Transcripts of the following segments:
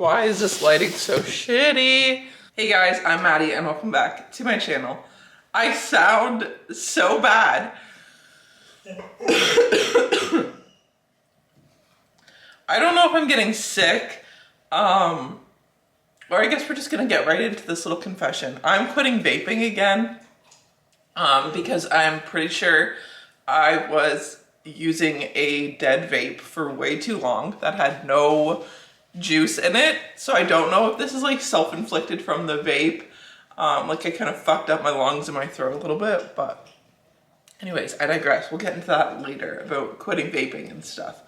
Why is this lighting so shitty? Hey guys, I'm Maddie and welcome back to my channel. I sound so bad. I don't know if I'm getting sick, or I guess we're just gonna get right into this little confession. I'm quitting vaping again, because I'm pretty sure I was using a dead vape for way too long that had no juice in it. So I don't know if this is like self-inflicted from the vape. Like I kind of fucked up my lungs and my throat a little bit, but anyways, I digress. We'll get into that later about quitting vaping and stuff.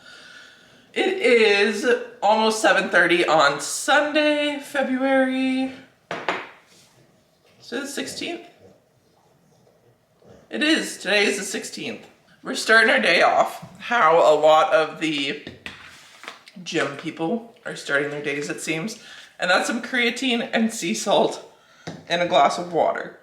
It is almost 7:30 on Sunday, February, so the 16th? It is, today is the 16th. We're starting our day off how a lot of the gym people are starting their days, it seems. And that's some creatine and sea salt and a glass of water.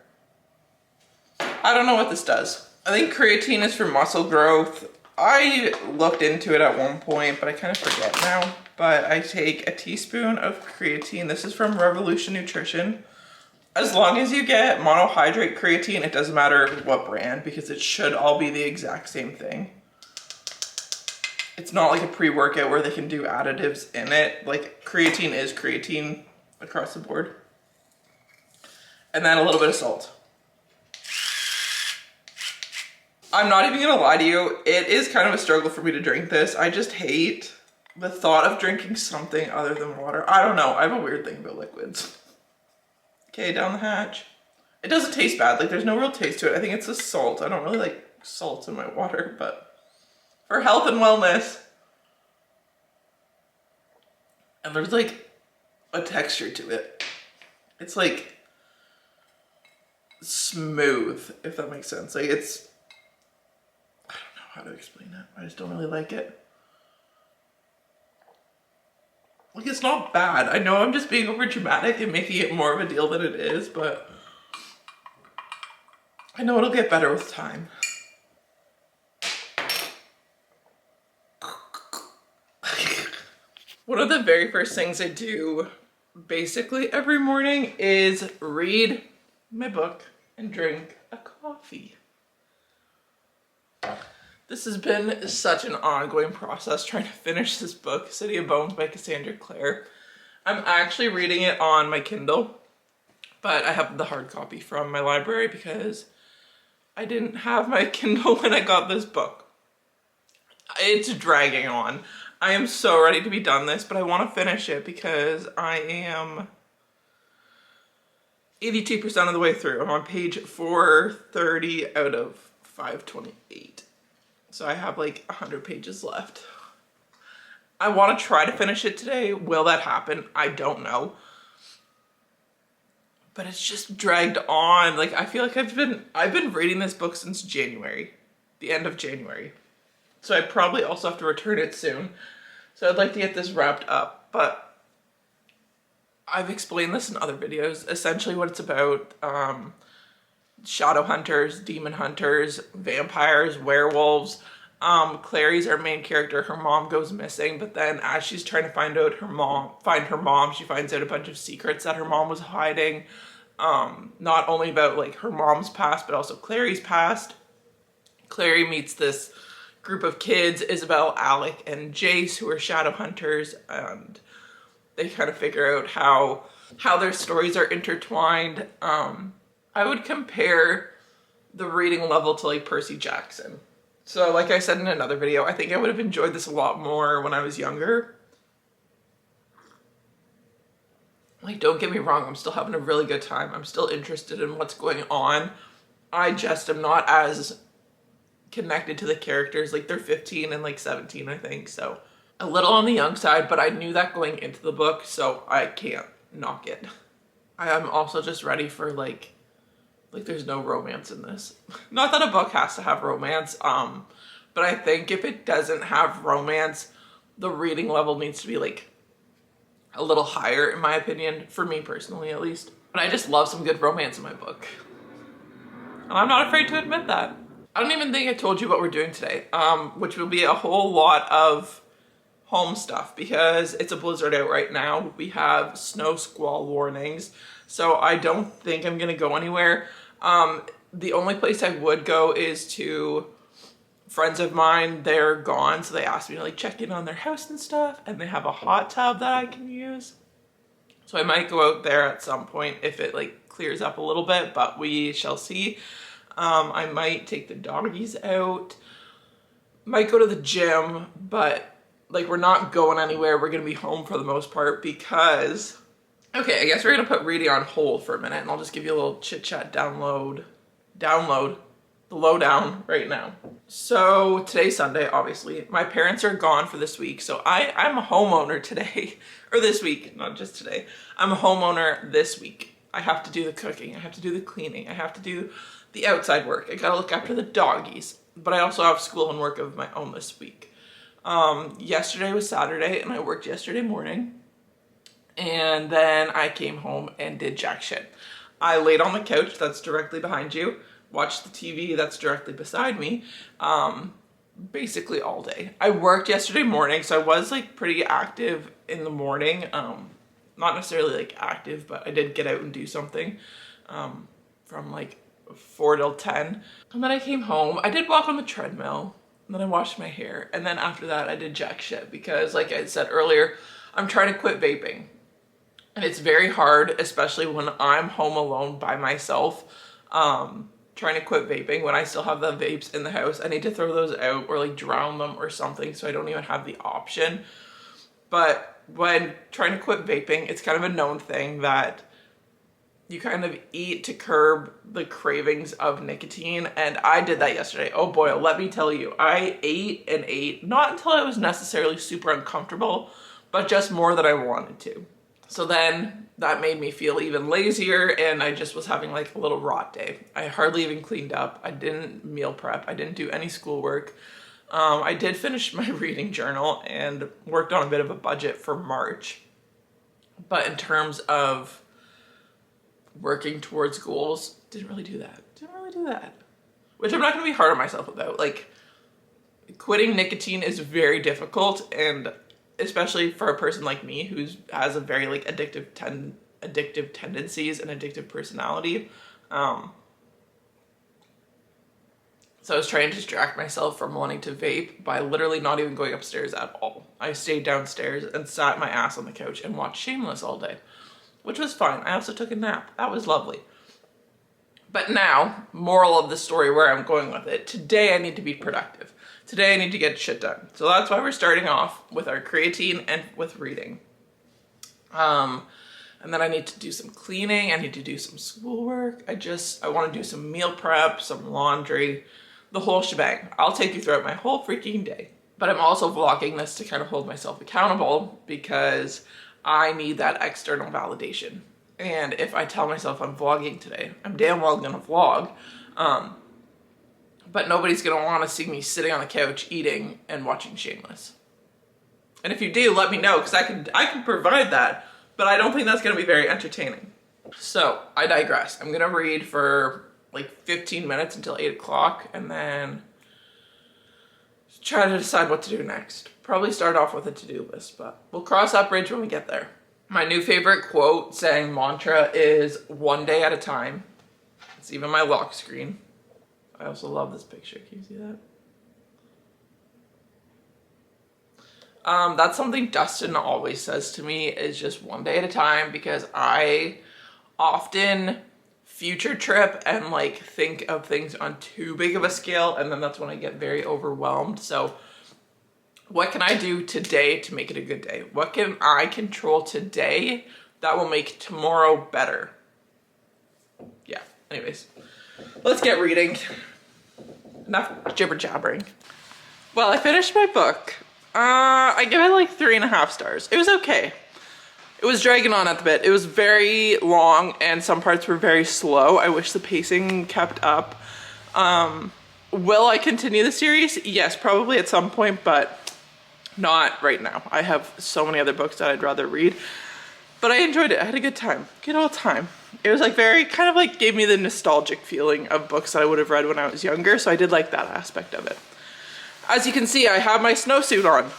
I don't know what this does. I think creatine is for muscle growth. I looked into it at one point, but I kind of forget now. But I take a teaspoon of creatine. This is from Revolution Nutrition. As long as you get monohydrate creatine, it doesn't matter what brand because it should all be the exact same thing. It's not like a pre-workout where they can do additives in it. Like creatine is creatine across the board. And then a little bit of salt. I'm not even gonna lie to you, it is kind of a struggle for me to drink this. I just hate the thought of drinking something other than water. I don't know, I have a weird thing about liquids. Okay, down the hatch. It doesn't taste bad, like there's no real taste to it. I think it's the salt. I don't really like salt in my water, but for health and wellness. And there's like a texture to it. It's like smooth, if that makes sense. Like it's, I don't know how to explain it. I just don't really like it. Like it's not bad. I know I'm just being over dramatic and making it more of a deal than it is, but I know it'll get better with time. One of the very first things I do basically every morning is read my book and drink a coffee. This has been such an ongoing process trying to finish this book, City of Bones by Cassandra Clare. I'm actually reading it on my Kindle, but I have the hard copy from my library because I didn't have my Kindle when I got this book. It's dragging on. I am so ready to be done this, but I want to finish it because I am 82% of the way through. I'm on page 430 out of 528. So I have like 100 pages left. I want to try to finish it today. Will that happen? I don't know. But it's just dragged on. Like I feel like I've been reading this book since January, the end of January. So I probably also have to return it soon. So I'd like to get this wrapped up, but I've explained this in other videos. Essentially what it's about, shadow hunters, demon hunters, vampires, werewolves. Clary's our main character. Her mom goes missing, but then as she's trying to find her mom, she finds out a bunch of secrets that her mom was hiding. Not only about like her mom's past, but also Clary's past. Clary meets this group of kids, Isabel, Alec, and Jace, who are shadow hunters, and they kind of figure out how their stories are intertwined. I would compare the reading level to like Percy Jackson. So like I said in another video, I think I would have enjoyed this a lot more when I was younger. Like don't get me wrong, I'm still having a really good time. I'm still interested in what's going on. I just am not as connected to the characters. Like they're 15 and like 17, I think. So a little on the young side, but I knew that going into the book, so I can't knock it. I am also just ready for like there's no romance in this. Not that a book has to have romance, but I think if it doesn't have romance, the reading level needs to be like a little higher in my opinion, for me personally at least. But I just love some good romance in my book. And I'm not afraid to admit that. I don't even think I told you what we're doing today, which will be a whole lot of home stuff because it's a blizzard out right now. We have snow squall warnings, so I don't think I'm gonna go anywhere. The only place I would go is to friends of mine. They're gone, so they asked me to like check in on their house and stuff, and they have a hot tub that I can use. So I might go out there at some point if it like clears up a little bit, but we shall see. I might take the doggies out, might go to the gym, but like we're not going anywhere. We're gonna be home for the most part because, okay, I guess we're gonna put reading on hold for a minute and I'll just give you a little chit chat download the lowdown right now. So today's Sunday, obviously. My parents are gone for this week, so I'm a homeowner today, or this week, not just today. I'm a homeowner this week. I have to do the cooking, I have to do the cleaning, I have to do the outside work. I gotta look after the doggies, but I also have school and work of my own this week. Yesterday was Saturday and I worked yesterday morning, and then I came home and did jack shit. I laid on the couch that's directly behind you, watched the TV that's directly beside me, basically all day. I worked yesterday morning, so I was like pretty active in the morning. Not necessarily like active, but I did get out and do something from like 4 till 10. And then I came home, I did walk on the treadmill, and then I washed my hair. And then after that I did jack shit because like I said earlier, I'm trying to quit vaping. And it's very hard, especially when I'm home alone by myself, trying to quit vaping when I still have the vapes in the house. I need to throw those out or like drown them or something, so I don't even have the option. But when trying to quit vaping, it's kind of a known thing that you kind of eat to curb the cravings of nicotine, and I did that yesterday. Oh boy, let me tell you, I ate and ate, not until I was necessarily super uncomfortable, but just more than I wanted to. So then that made me feel even lazier, and I just was having like a little rot day. I hardly even cleaned up. I didn't meal prep. I didn't do any schoolwork. I did finish my reading journal and worked on a bit of a budget for March. But in terms of working towards goals, didn't really do that. Which I'm not gonna be hard on myself about. Like, quitting nicotine is very difficult, and especially for a person like me who has a very like addictive tendencies and addictive personality. So I was trying to distract myself from wanting to vape by literally not even going upstairs at all. I stayed downstairs and sat my ass on the couch and watched Shameless all day, which was fine. I also took a nap. That was lovely. But now, moral of the story, where I'm going with it, today I need to be productive. Today I need to get shit done. So that's why we're starting off with our creatine and with reading. And then I need to do some cleaning. I need to do some schoolwork. I want to do some meal prep, some laundry, the whole shebang. I'll take you throughout my whole freaking day. But I'm also vlogging this to kind of hold myself accountable because I need that external validation. And if I tell myself I'm vlogging today, I'm damn well gonna vlog. But nobody's gonna wanna see me sitting on the couch eating and watching Shameless. And if you do, let me know, because I can provide that, but I don't think that's gonna be very entertaining. So I digress. I'm gonna read for like 15 minutes until 8 o'clock and then try to decide what to do next. Probably start off with a to-do list, but we'll cross that bridge when we get there. My new favorite quote saying mantra is one day at a time. It's even my lock screen. I also love this picture. Can you see that? That's something Dustin always says to me, is just one day at a time, because I often future trip and like think of things on too big of a scale, and then that's when I get very overwhelmed. So what can I do today to make it a good day? What can I control today that will make tomorrow better? Yeah, anyways, let's get reading. Enough jibber jabbering. Well, I finished my book. I give it like 3.5 stars. It was okay. It was dragging on at the bit. It was very long and some parts were very slow. I wish the pacing kept up. Will I continue the series? Yes, probably at some point, but not right now. I have so many other books that I'd rather read, but I enjoyed it. I had a good time, good old time. It was like very kind of like gave me the nostalgic feeling of books that I would have read when I was younger. So I did like that aspect of it. As you can see, I have my snowsuit on.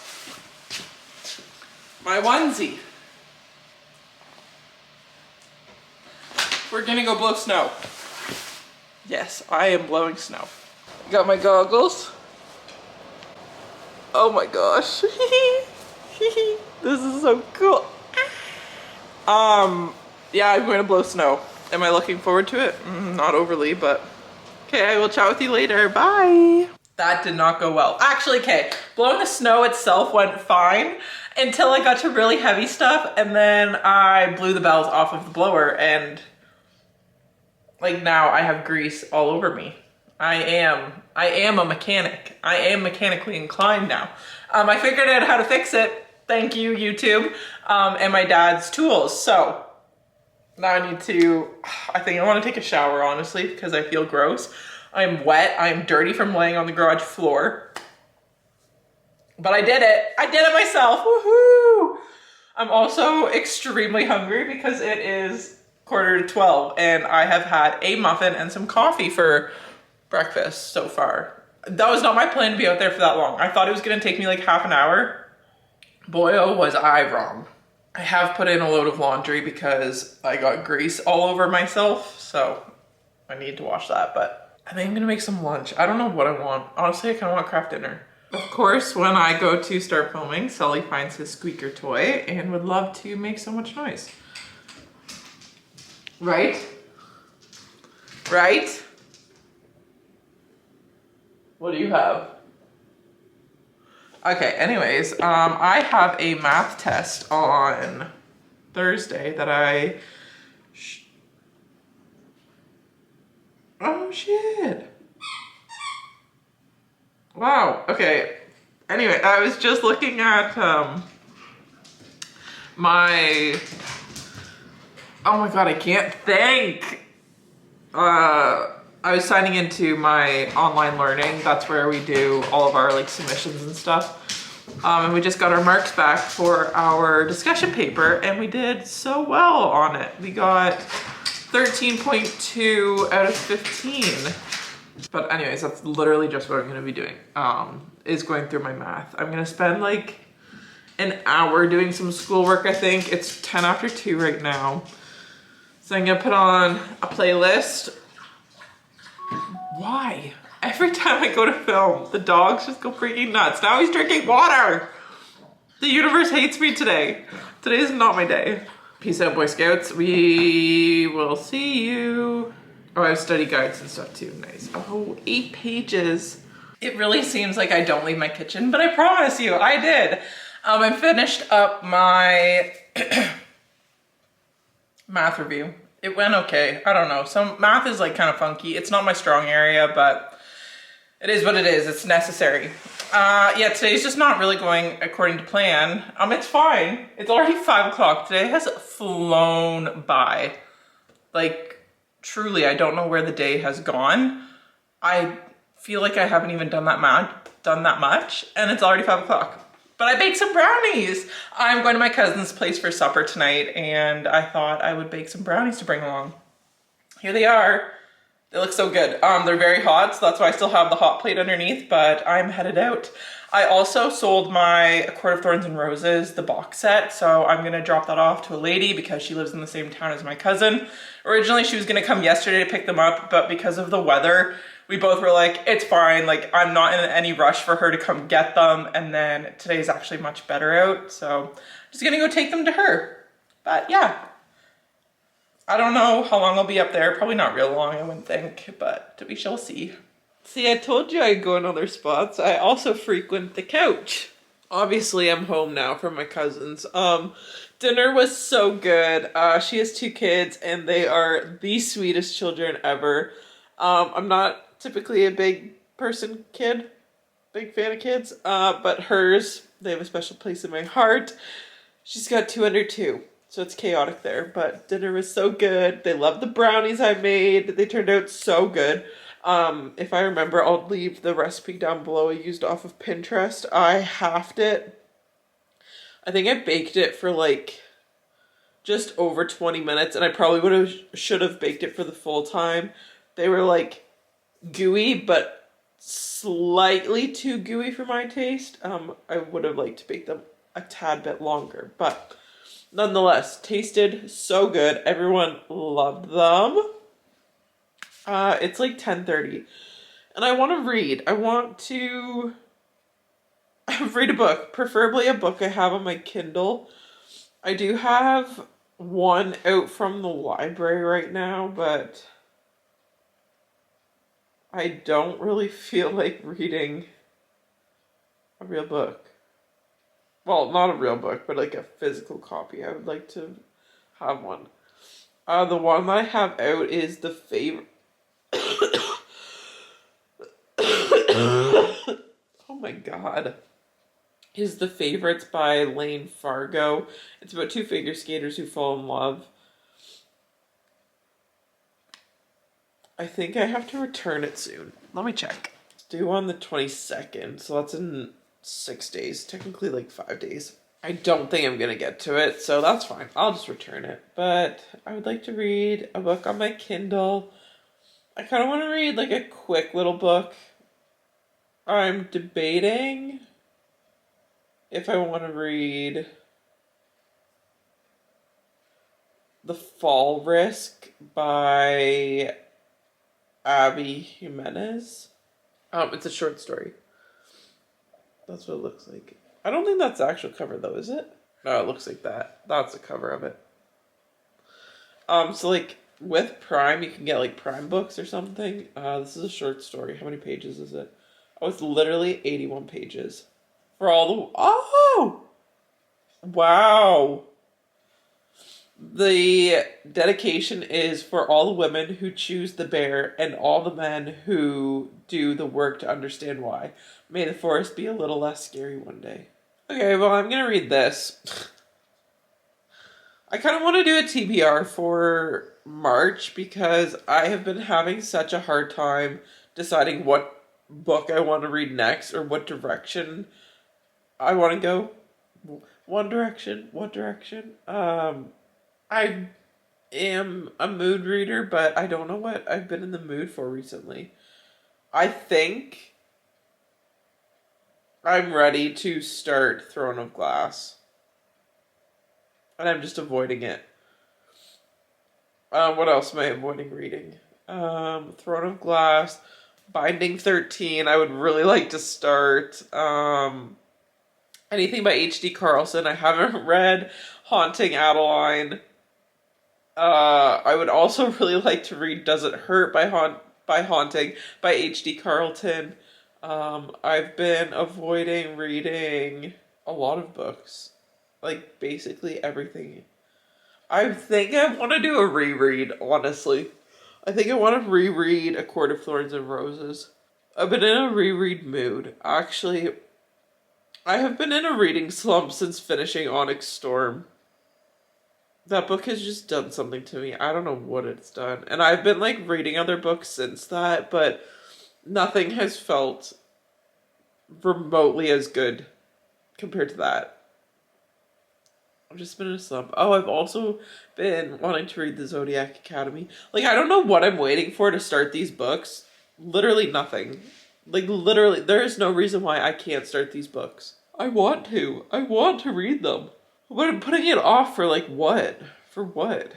My onesie. We're gonna go blow snow. Yes, I am blowing snow. Got my goggles. Oh my gosh. This is so cool. Yeah, I'm going to blow snow. Am I looking forward to it? Not overly, but okay, I will chat with you later. Bye. That did not go well. Actually, okay, blowing the snow itself went fine until I got to really heavy stuff, and then I blew the bells off of the blower, and like now I have grease all over me. I am a mechanic. I am mechanically inclined now. I figured out how to fix it. Thank you, YouTube, and my dad's tools. So now I need to, I think I want to take a shower, honestly, because I feel gross. I'm wet. I'm dirty from laying on the garage floor. But I did it. I did it myself. Woohoo! I'm also extremely hungry because it is 11:45 and I have had a muffin and some coffee for breakfast so far. That was not my plan to be out there for that long. I thought it was going to take me like half an hour. Boy, oh, was I wrong. I have put in a load of laundry because I got grease all over myself, so I need to wash that, but I think I'm going to make some lunch. I don't know what I want. Honestly, I kind of want craft dinner. Of course, when I go to start filming, Sully finds his squeaker toy and would love to make so much noise. Right? Right? What do you have? Okay, anyways, I have a math test on Thursday that oh shit. Wow, okay. Anyway, I was just looking at oh my god, I can't think. I was signing into my online learning. That's where we do all of our like submissions and stuff. And we just got our marks back for our discussion paper and we did so well on it. We got 13.2 out of 15. But anyways, that's literally just what I'm gonna be doing, is going through my math. I'm gonna spend like an hour doing some schoolwork, I think. It's 10 after 2 right now. So I'm gonna put on a playlist. Why? Every time I go to film, the dogs just go freaking nuts. Now he's drinking water. The universe hates me today. Today is not my day. Peace out, Boy Scouts. We will see you. Oh, I have study guides and stuff too. Nice. Oh, 8 pages. It really seems like I don't leave my kitchen, but I promise you, I did. I finished up my math review. It went okay. I don't know. Some math is like kind of funky. It's not my strong area, but it is what it is. It's necessary. Yeah, today's just not really going according to plan. It's fine. It's already 5 o'clock. Today has flown by. Like, truly, I don't know where the day has gone. I feel like I haven't even done that much, and it's already 5 o'clock. But I baked some brownies. I'm going to my cousin's place for supper tonight, and I thought I would bake some brownies to bring along. Here they are. They look so good. They're very hot, so that's why I still have the hot plate underneath, but I'm headed out. I also sold my A Court of Thorns and Roses, the box set, so I'm gonna drop that off to a lady because she lives in the same town as my cousin. Originally, she was gonna come yesterday to pick them up, but because of the weather, we both were like, it's fine, like I'm not in any rush for her to come get them, and then today's actually much better out, so I'm just gonna go take them to her. But yeah. I don't know how long I'll be up there. Probably not real long, I wouldn't think, but we shall see. See, I told you I'd go in other spots. I also frequent the couch. Obviously, I'm home now from my cousin's. Dinner was so good. She has 2 kids, and they are the sweetest children ever. I'm not typically a big fan of kids, but hers, they have a special place in my heart. She's got 2 under 2. So it's chaotic there, but dinner was so good. They loved the brownies I made. They turned out so good. If I remember, I'll leave the recipe down below. I used off of Pinterest. I halved it. I think I baked it for like just over 20 minutes, and I probably should have baked it for the full time. They were like gooey, but slightly too gooey for my taste. I would have liked to bake them a tad bit longer, but nonetheless, tasted so good. Everyone loved them. It's like 10:30, and I want to read. I want to read a book, preferably a book I have on my Kindle. I do have one out from the library right now, but I don't really feel like reading a real book. Well, not a real book, but like a physical copy. I would like to have one. The one that I have out is the favorite. Oh my god. Is The Favorites by Lane Fargo. It's about two figure skaters who fall in love. I think I have to return it soon. Let me check. It's due on the 22nd, so that's in 6 days. Technically like 5 days. I don't think I'm gonna get to it, so that's fine. I'll just return it. But I would like to read a book on my Kindle. I kind of want to read like a quick little book. I'm debating if I want to read The Fall Risk by Abby Jimenez. It's a short story. That's what it looks like. I don't think that's the actual cover though, is it? No, it looks like that. That's the cover of it. So like with Prime, you can get like Prime books or something. This is a short story. How many pages is it? Oh, it's literally 81 pages. For all the... Oh! Wow. The dedication is for all the women who choose the bear and all the men who do the work to understand why. May the forest be a little less scary one day. Okay, well, I'm going to read this. I kind of want to do a TBR for March because I have been having such a hard time deciding what book I want to read next or what direction I want to go. What direction? I am a mood reader, but I don't know what I've been in the mood for recently. I think I'm ready to start Throne of Glass. And I'm just avoiding it. What else am I avoiding reading? Throne of Glass, Binding 13, I would really like to start. Anything by H.D. Carlson. I haven't read Haunting Adeline. I would also really like to read Does It Hurt by Haunting by H.D. Carlton. I've been avoiding reading a lot of books. Like, basically everything. I think I want to do a reread, honestly. I think I want to reread A Court of Thorns and Roses. I've been in a reread mood. Actually, I have been in a reading slump since finishing Onyx Storm. That book has just done something to me. I don't know what it's done. And I've been like reading other books since that, but nothing has felt remotely as good compared to that. I've just been in a slump. Oh, I've also been wanting to read the Zodiac Academy. Like, I don't know what I'm waiting for to start these books. Literally nothing. Like, literally, there is no reason why I can't start these books. I want to. I want to read them. But I'm putting it off for, like, what? For what?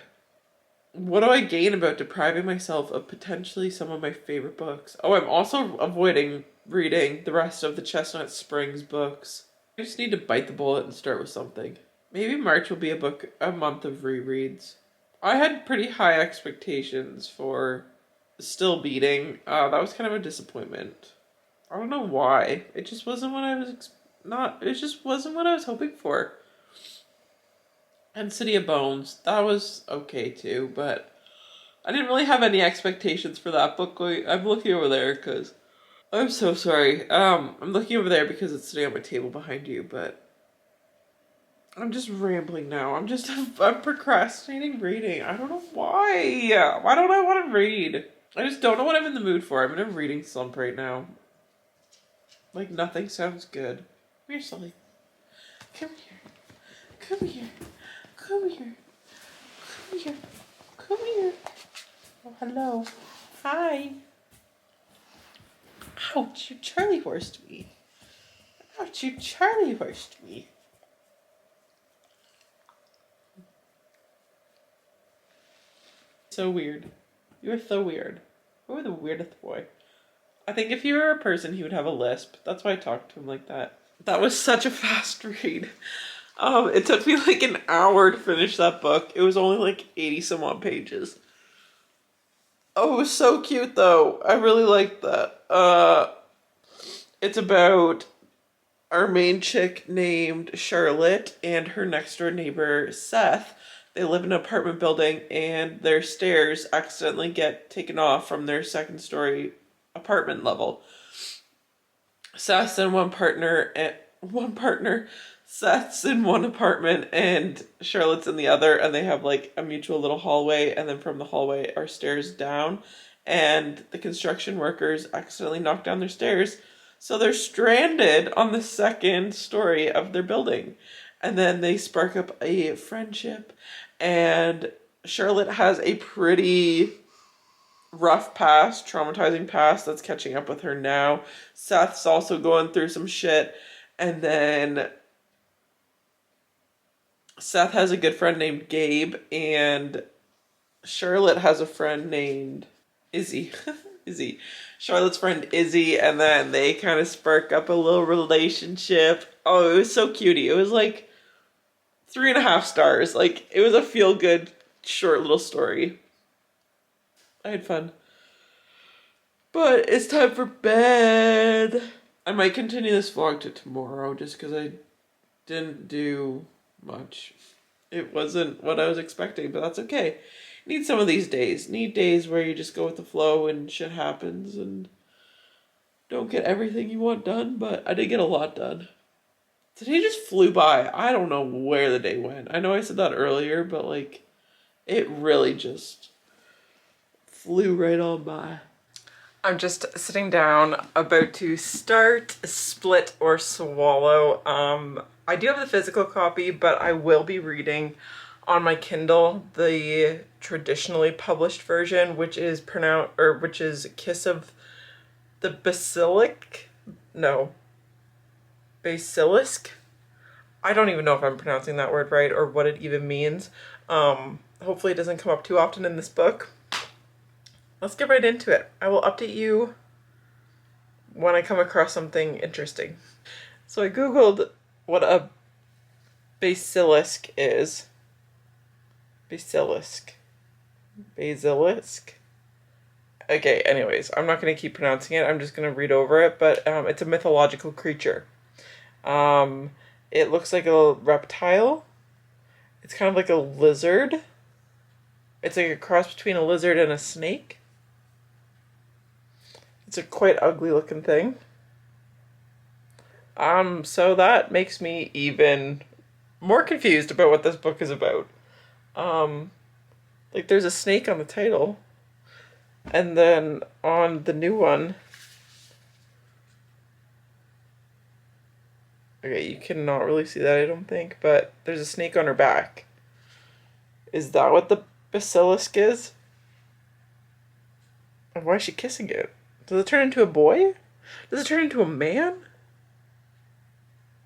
What do I gain about depriving myself of potentially some of my favorite books? Oh, I'm also avoiding reading the rest of the Chestnut Springs books. I just need to bite the bullet and start with something. Maybe March will be a month of rereads. I had pretty high expectations for Still Beating. That was kind of a disappointment. I don't know why. It just wasn't what I was it just wasn't what I was hoping for. And City of Bones, that was okay too, but I didn't really have any expectations for that book. I'm looking over there because I'm so sorry. I'm looking over there because it's sitting on my table behind you, but I'm just rambling now. I'm procrastinating reading. I don't know why. Why don't I want to read? I just don't know what I'm in the mood for. I'm in a reading slump right now. Like, nothing sounds good. Come here, Sully. Come here. Come here. Come here. Come here. Come here. Oh, hello. Hi. Ouch, you Charlie horsed me. Ouch, you Charlie horsed me. So weird. You are so weird. Who are the weirdest boy? I think if you were a person, he would have a lisp. That's why I talked to him like that. That was such a fast read. It took me like an hour to finish that book. It was only like 80 some odd pages. Oh, it was so cute though. I really liked that. It's about our main chick named Charlotte and her next door neighbor Seth. They live in an apartment building and their stairs accidentally get taken off from their second story apartment level. Seth's in one partner, Seth's in one apartment and Charlotte's in the other, and they have like a mutual little hallway, and then from the hallway are stairs down, and the construction workers accidentally knock down their stairs, so they're stranded on the second story of their building. And then they spark up a friendship, and Charlotte has a pretty rough past, traumatizing past that's catching up with her now. Seth's also going through some shit, and then Seth has a good friend named Gabe, and Charlotte has a friend named Izzy. Izzy. Charlotte's friend Izzy, and then they kind of spark up a little relationship. Oh, it was so cutie. It was like 3.5 stars. Like, it was a feel-good, short little story. I had fun. But it's time for bed. I might continue this vlog to tomorrow just because I didn't do much. It wasn't what I was expecting, but that's okay. Need some of these days. Need days where you just go with the flow and shit happens and don't get everything you want done, but I did get a lot done. Today just flew by. I don't know where the day went. I know I said that earlier, but like, it really just flew right on by. I'm just sitting down, about to start Split or Swallow. I do have the physical copy, but I will be reading on my Kindle the traditionally published version, which is Kiss of the Basilisk. I don't even know if I'm pronouncing that word right or what it even means. Hopefully it doesn't come up too often in this book. Let's get right into it. I will update you when I come across something interesting. So I googled what a basilisk is. Basilisk. Okay, anyways, I'm not going to keep pronouncing it. I'm just going to read over it, but it's a mythological creature. It looks like a reptile. It's kind of like a lizard. It's like a cross between a lizard and a snake. It's a quite ugly looking thing. So that makes me even more confused about what this book is about. Like there's a snake on the title, and then on the new one, okay, you cannot really see that, I don't think, but there's a snake on her back. Is that what the basilisk is? And why is she kissing it? Does it turn into a boy? Does it turn into a man?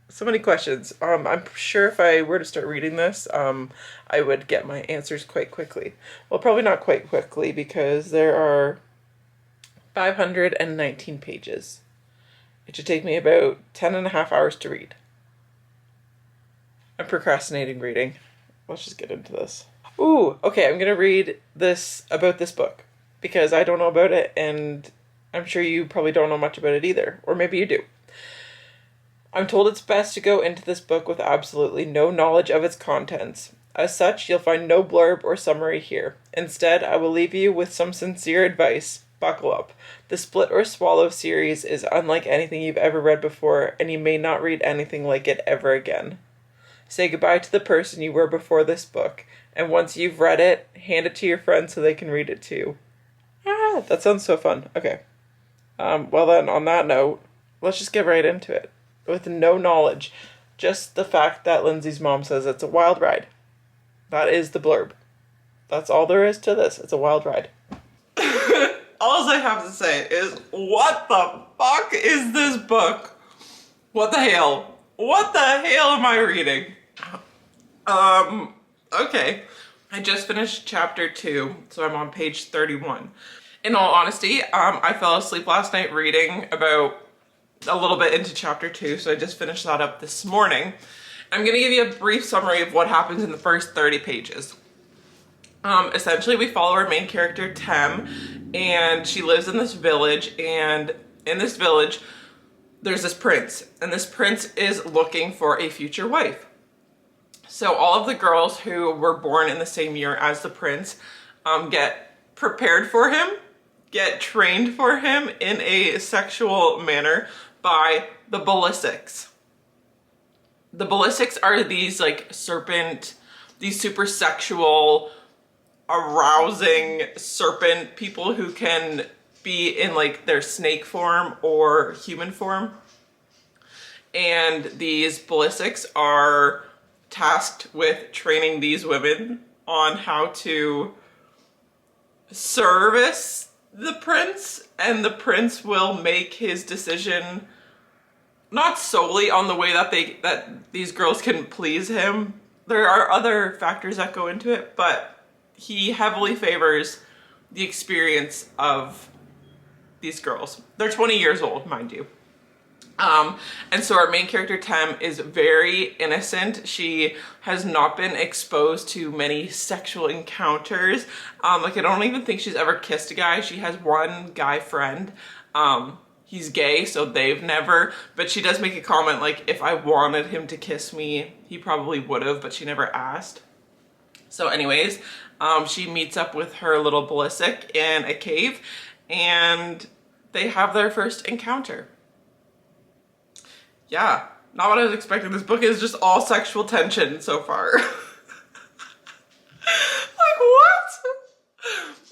So many questions. I'm sure if I were to start reading this, I would get my answers quite quickly. Well, probably not quite quickly because there are 519 pages. It should take me about 10.5 hours to read. I'm procrastinating reading. Let's just get into this. Ooh, okay, I'm gonna read about this book because I don't know about it, and I'm sure you probably don't know much about it either, or maybe you do. I'm told it's best to go into this book with absolutely no knowledge of its contents. As such, you'll find no blurb or summary here. Instead, I will leave you with some sincere advice. Buckle up. The Split or Swallow series is unlike anything you've ever read before, and you may not read anything like it ever again. Say goodbye to the person you were before this book, and once you've read it, hand it to your friends so they can read it too. Ah, that sounds so fun. Okay. Well then, on that note, let's just get right into it. With no knowledge. Just the fact that Lindsay's mom says it's a wild ride. That is the blurb. That's all there is to this. It's a wild ride. All I have to say is, what the fuck is this book? What the hell? What the hell am I reading? Okay. I just finished chapter 2, so I'm on page 31. In all honesty, I fell asleep last night reading about a little bit into chapter 2, so I just finished that up this morning. I'm gonna give you a brief summary of what happens in the first 30 pages. Essentially, we follow our main character, Tem, and she lives in this village, and in this village, there's this prince, and this prince is looking for a future wife. So all of the girls who were born in the same year as the prince get prepared for him, get trained for him in a sexual manner by the Ballistics. The Ballistics are these like these super sexual, arousing serpent people who can be in like their snake form or human form. And these Ballistics are tasked with training these women on how to service the prince, and the prince will make his decision not solely on the way that these girls can please him. There are other factors that go into it, but he heavily favors the experience of these girls. They're 20 years old, mind you. And so our main character, Tem, is very innocent. She has not been exposed to many sexual encounters. Like, I don't even think she's ever kissed a guy. She has one guy friend. He's gay, so they've never, but she does make a comment like, if I wanted him to kiss me, he probably would have, but she never asked. So anyways, she meets up with her little Ballistic in a cave, and they have their first encounter. Yeah, not what I was expecting. This book is just all sexual tension so far. Like, what?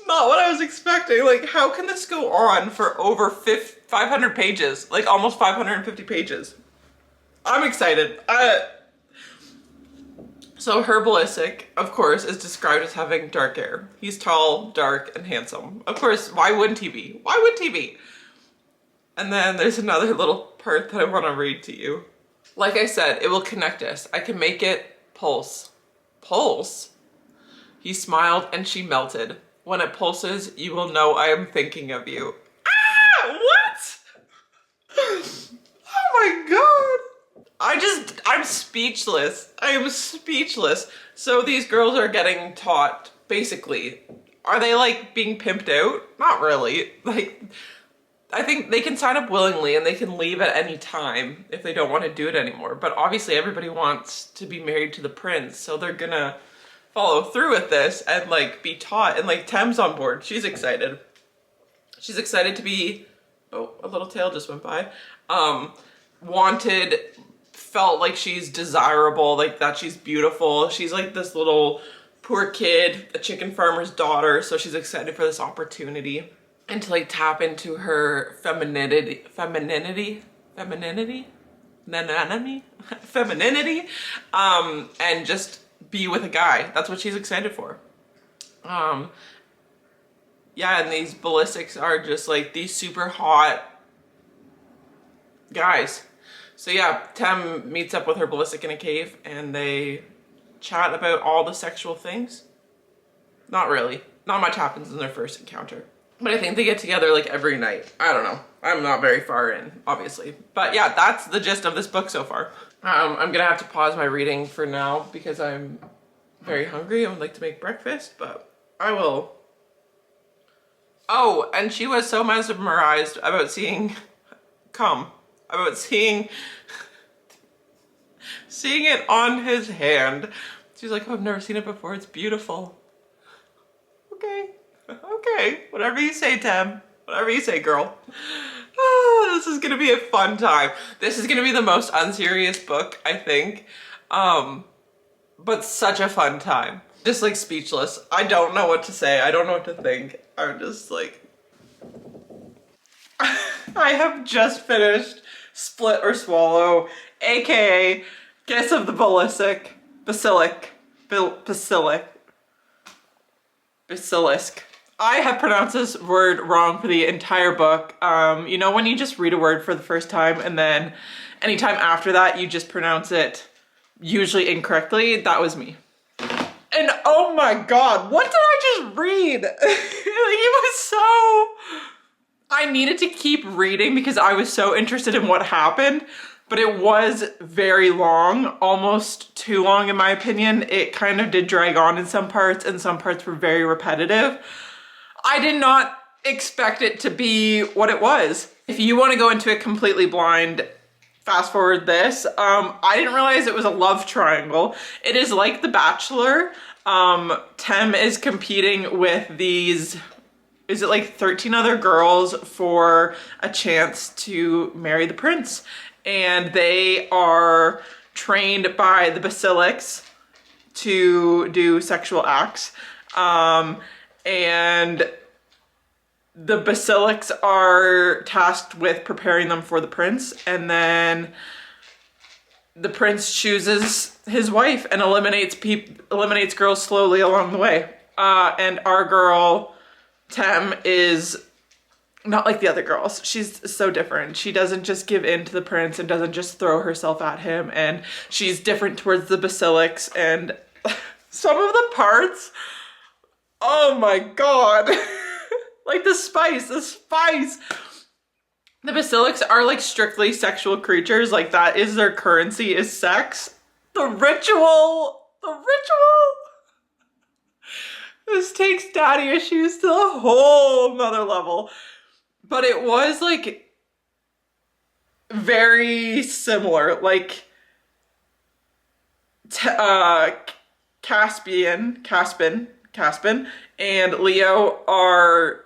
Not what I was expecting. Like, how can this go on for over 500 pages? Like, almost 550 pages. I'm excited. So her Ballistic, of course, is described as having dark hair. He's tall, dark, and handsome. Of course, why wouldn't he be? Why wouldn't he be? And then there's another little part that I want to read to you. Like I said, it will connect us. I can make it pulse. Pulse? He smiled and she melted. When it pulses, you will know I am thinking of you. Ah! What? Oh my god. I'm speechless. I am speechless. So these girls are getting taught, basically. Are they like being pimped out? Not really. Like, I think they can sign up willingly and they can leave at any time if they don't want to do it anymore. But obviously everybody wants to be married to the prince, so they're gonna follow through with this and like be taught. And like Tem's on board. She's excited. She's excited to be, oh, a little tail just went by. Wanted, felt like she's desirable, like that she's beautiful. She's like this little poor kid, a chicken farmer's daughter, so she's excited for this opportunity. And to like tap into her femininity, and just be with a guy. That's what she's excited for. Yeah, and these Ballistics are just like these super hot guys. So yeah, Tem meets up with her Ballistic in a cave and they chat about all the sexual things. Not really. Not much happens in their first encounter. But I think they get together like every night. I don't know. I'm not very far in, obviously. But yeah, that's the gist of this book so far. I'm gonna have to pause my reading for now because I'm very hungry. I would like to make breakfast, but I will. Oh, and she was so mesmerized about seeing seeing it on his hand. She's like, oh, I've never seen it before. It's beautiful. Okay. Okay, whatever you say, Tem. Whatever you say, girl. Oh, this is gonna be a fun time. This is gonna be the most unserious book, I think. But such a fun time. Just like speechless. I don't know what to say. I don't know what to think. I'm just like... I have just finished Split or Swallow, aka Kiss of the Basilisk. I have pronounced this word wrong for the entire book. You know when you just read a word for the first time and then anytime after that you just pronounce it usually incorrectly? That was me. And oh my God, what did I just read? He was so... I needed to keep reading because I was so interested in what happened, but it was very long, almost too long in my opinion. It kind of did drag on in some parts, and some parts were very repetitive. I did not expect it to be what it was. If you want to go into it completely blind, fast forward this. I didn't realize it was a love triangle. It is like The Bachelor. Tem is competing with these, is it like 13 other girls for a chance to marry the prince. And they are trained by the basilics to do sexual acts. And the basilics are tasked with preparing them for the prince, and then the prince chooses his wife and eliminates girls slowly along the way. And our girl, Tem, is not like the other girls. She's so different. She doesn't just give in to the prince and doesn't just throw herself at him, and she's different towards the basilics, and some of the parts, oh my God. Like the spice. The basilics are like strictly sexual creatures. Like that is their currency, is sex. The ritual. This takes daddy issues to a whole nother level. But it was like very similar. Like Caspian and Leo are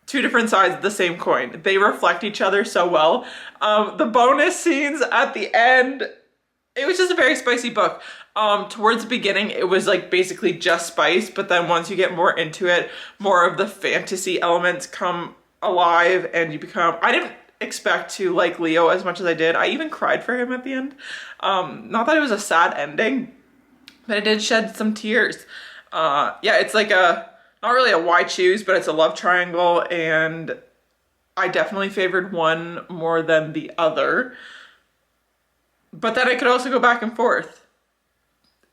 two different sides of the same coin. They reflect each other so well. The bonus scenes at the end, it was just a very spicy book. Towards the beginning, it was like basically just spice, but then once you get more into it, more of the fantasy elements come alive and you become, I didn't expect to like Leo as much as I did. I even cried for him at the end. Not that it was a sad ending, but it did shed some tears. Yeah, it's like not really a why choose, but it's a love triangle, and I definitely favored one more than the other. But then I could also go back and forth.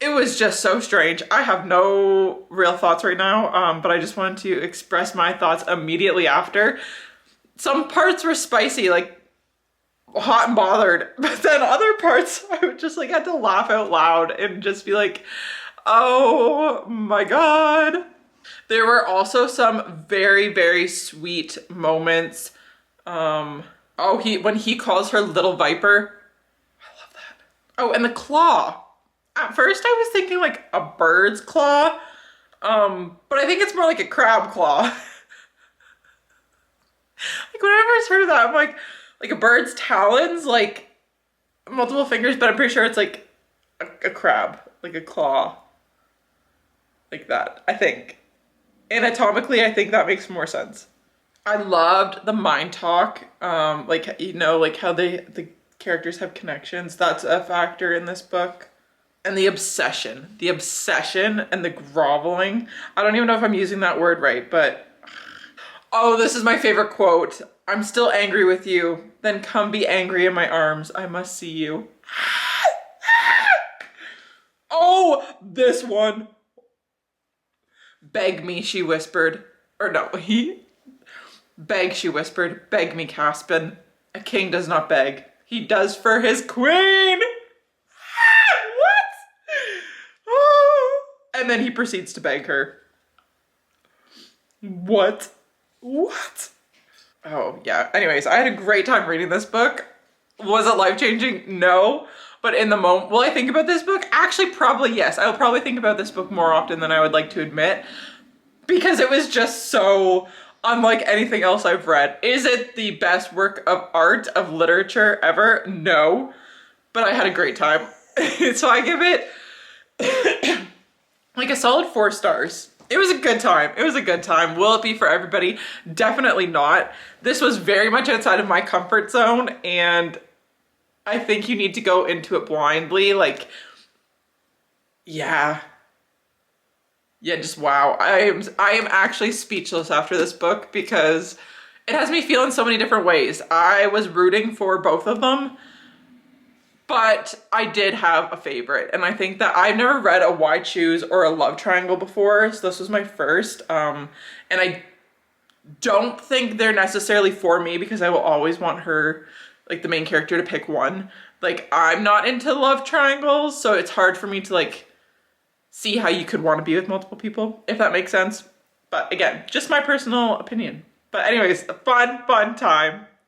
It was just so strange. I have no real thoughts right now, but I just wanted to express my thoughts immediately after. Some parts were spicy, like hot and bothered, but then other parts I would just like had to laugh out loud and just be like, oh my God. There were also some very, very sweet moments. When he calls her little viper. I love that. Oh, and the claw. At first I was thinking like a bird's claw. But I think it's more like a crab claw. Like when I first heard of that, I'm like a bird's talons, like multiple fingers, but I'm pretty sure it's like a crab, like a claw. Like that, I think. Anatomically, I think that makes more sense. I loved the mind talk, like, you know, like how the characters have connections. That's a factor in this book. And the obsession and the groveling. I don't even know if I'm using that word right, but oh, this is my favorite quote. I'm still angry with you. Then come be angry in my arms. I must see you. Oh, this one. Beg me, she whispered. Or no, beg, she whispered. Beg me, Caspian. A king does not beg. He does for his queen. What? Oh. And then he proceeds to beg her. What? Oh, yeah. Anyways, I had a great time reading this book. Was it life-changing? No. But in the moment, will I think about this book? Actually, probably yes. I will probably think about this book more often than I would like to admit, because it was just so unlike anything else I've read. Is it the best work of art, of literature ever? No. But I had a great time. So I give it like a solid 4 stars. It was a good time. Will it be for everybody? Definitely not. This was very much outside of my comfort zone, and I think you need to go into it blindly. Like, yeah, just wow. I am actually speechless after this book because it has me feel in so many different ways. I was rooting for both of them, But I did have a favorite, and I think that I've never read a Why Choose or a love triangle before, so this was my first. And I don't think they're necessarily for me because I will always want her, like the main character, to pick one. Like, I'm not into love triangles, so it's hard for me to like see how you could want to be with multiple people, if that makes sense. But again, just my personal opinion. But anyways, a fun time.